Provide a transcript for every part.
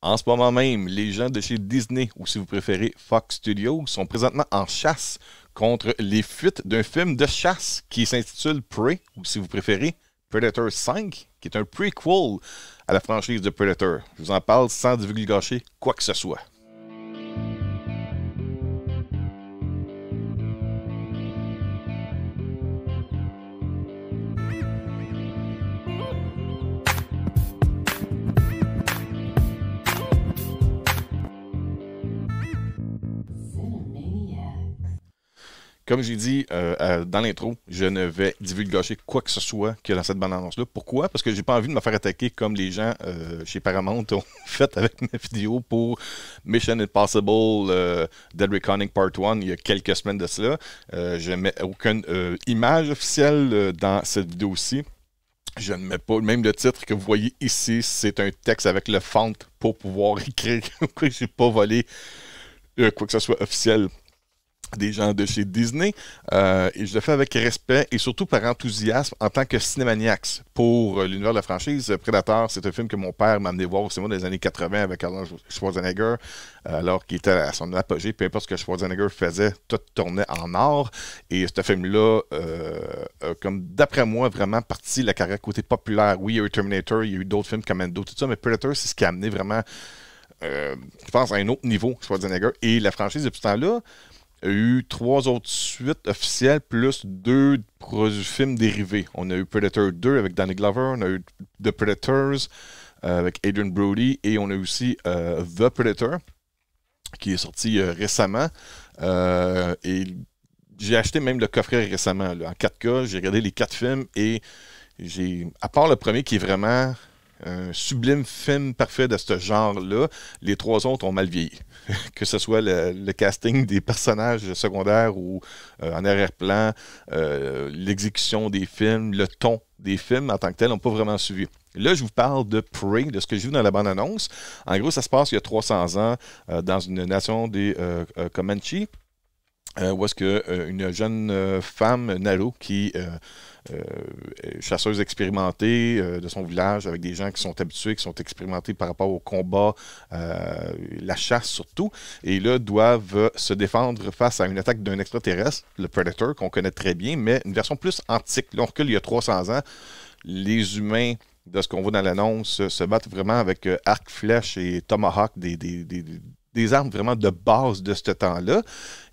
En ce moment même, les gens de chez Disney, ou si vous préférez Fox Studios, sont présentement en chasse contre les fuites d'un film de chasse qui s'intitule Prey, ou si vous préférez Predator 5, qui est un prequel à la franchise de Predator. Je vous en parle sans divulgacher quoi que ce soit. Comme j'ai dit dans l'intro, je ne vais divulgacher quoi que ce soit que dans cette bande-annonce-là. Pourquoi? Parce que j'ai pas envie de me faire attaquer comme les gens chez Paramount ont fait avec ma vidéo pour Mission Impossible Dead Reckoning Part 1 il y a quelques semaines de cela. Je ne mets aucune image officielle dans cette vidéo-ci. Je ne mets pas, même le titre que vous voyez ici, c'est un texte avec le font pour pouvoir écrire que j'ai pas volé quoi que ce soit officiel des gens de chez Disney, et je le fais avec respect et surtout par enthousiasme en tant que cinémaniacs pour l'univers de la franchise. Predator, c'est un film que mon père m'a amené voir au cinéma dans les années 80 avec Arnold Schwarzenegger, alors qu'il était à son apogée, peu importe ce que Schwarzenegger faisait, tout tournait en or, et ce film-là, comme d'après moi, vraiment parti la carrière côté populaire. Oui, il y a eu Terminator, il y a eu d'autres films, Commando, tout ça, mais Predator, c'est ce qui a amené vraiment, je pense, à un autre niveau, Schwarzenegger, et la franchise depuis ce temps-là, il y a eu 3 autres suites officielles, plus 2 films dérivés. On a eu Predator 2 avec Danny Glover, on a eu The Predators avec Adrian Brody, et on a eu aussi The Predator, qui est sorti récemment. Et j'ai acheté même le coffret récemment, là, en 4K. J'ai regardé les 4 films, et à part le premier qui est vraiment un sublime film parfait de ce genre-là, les 3 autres ont mal vieilli. Que ce soit le casting des personnages secondaires ou en arrière-plan, l'exécution des films, le ton des films en tant que tel n'ont pas vraiment suivi. Là, je vous parle de Prey, de ce que j'ai vu dans la bande-annonce. En gros, ça se passe il y a 300 ans dans une nation des Comanches, où est-ce qu'une jeune femme, Naru, qui chasseuse expérimentée de son village, avec des gens qui sont habitués, qui sont expérimentés par rapport au combat, la chasse surtout, et là doivent se défendre face à une attaque d'un extraterrestre, le Predator, qu'on connaît très bien, mais une version plus antique. Là, on recule il y a 300 ans. Les humains, de ce qu'on voit dans l'annonce, se battent vraiment avec arc, flèche et tomahawk, des armes vraiment de base de ce temps-là.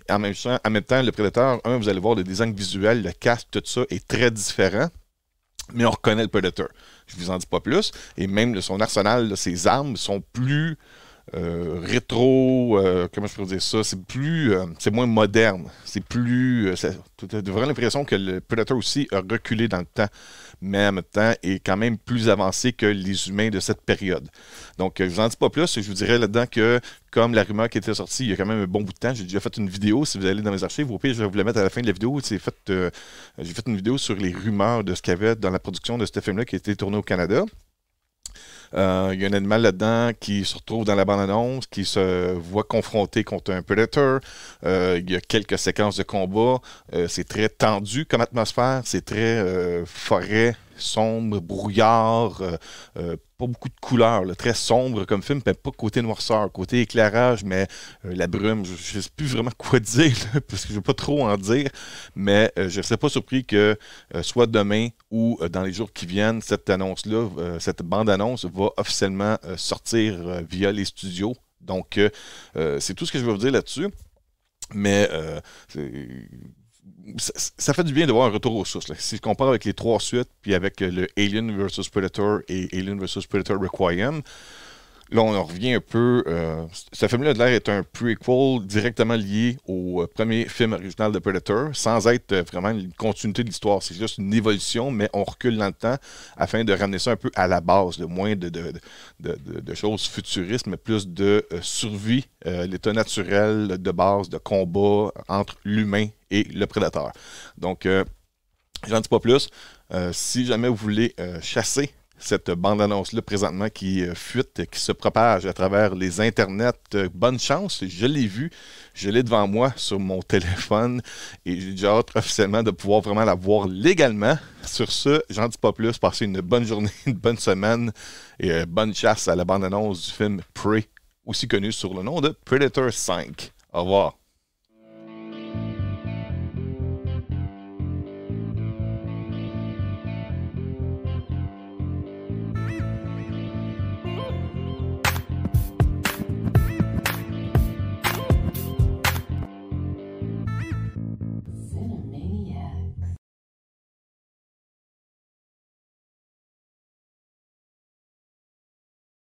En même temps, le Predator, vous allez voir le design visuel, le casque, tout ça est très différent, mais on reconnaît le Predator. Je vous en dis pas plus. Et même son arsenal, là, ses armes sont plus rétro, comment je pourrais dire ça, c'est moins moderne. C'est plus, tu as vraiment l'impression que le Predator aussi a reculé dans le temps, mais en même temps est quand même plus avancé que les humains de cette période. Donc, je vous en dis pas plus. Je vous dirais là-dedans que, comme la rumeur qui était sortie il y a quand même un bon bout de temps, j'ai déjà fait une vidéo. Si vous allez dans mes archives, au pire, je vais vous la mettre à la fin de la vidéo. J'ai fait une vidéo sur les rumeurs de ce qu'il y avait dans la production de ce film-là qui a été tourné au Canada. Il y a un animal là-dedans qui se retrouve dans la bande-annonce, qui se voit confronté contre un Predator. Il y a quelques séquences de combat. C'est très tendu comme atmosphère. C'est très forêt, sombre, brouillard. Pas beaucoup de couleurs, là, très sombre comme film, mais pas côté noirceur, côté éclairage, mais la brume, je ne sais plus vraiment quoi dire, là, parce que je ne veux pas trop en dire, mais je ne serais pas surpris que soit demain ou dans les jours qui viennent, cette annonce-là, cette bande-annonce va officiellement sortir via les studios. Donc, c'est tout ce que je veux vous dire là-dessus, mais ça fait du bien de voir un retour aux sources. Là. Si je compare avec les 3 suites, puis avec le Alien vs Predator et Alien vs Predator Requiem, là, on en revient un peu. Ce film-là, de l'air, est un prequel directement lié au premier film original de Predator, sans être vraiment une continuité de l'histoire. C'est juste une évolution, mais on recule dans le temps afin de ramener ça un peu à la base, de moins de choses futuristes, mais plus de survie, l'état naturel de base, de combat entre l'humain et le prédateur. Donc, j'en dis pas plus. Si jamais vous voulez chasser cette bande-annonce-là présentement qui fuite, qui se propage à travers les internets. Bonne chance, je l'ai vu, je l'ai devant moi sur mon téléphone et j'ai déjà hâte officiellement de pouvoir vraiment la voir légalement. Sur ce, j'en dis pas plus, passez une bonne journée, une bonne semaine et bonne chasse à la bande-annonce du film Prey, aussi connu sur le nom de Predator 5. Au revoir.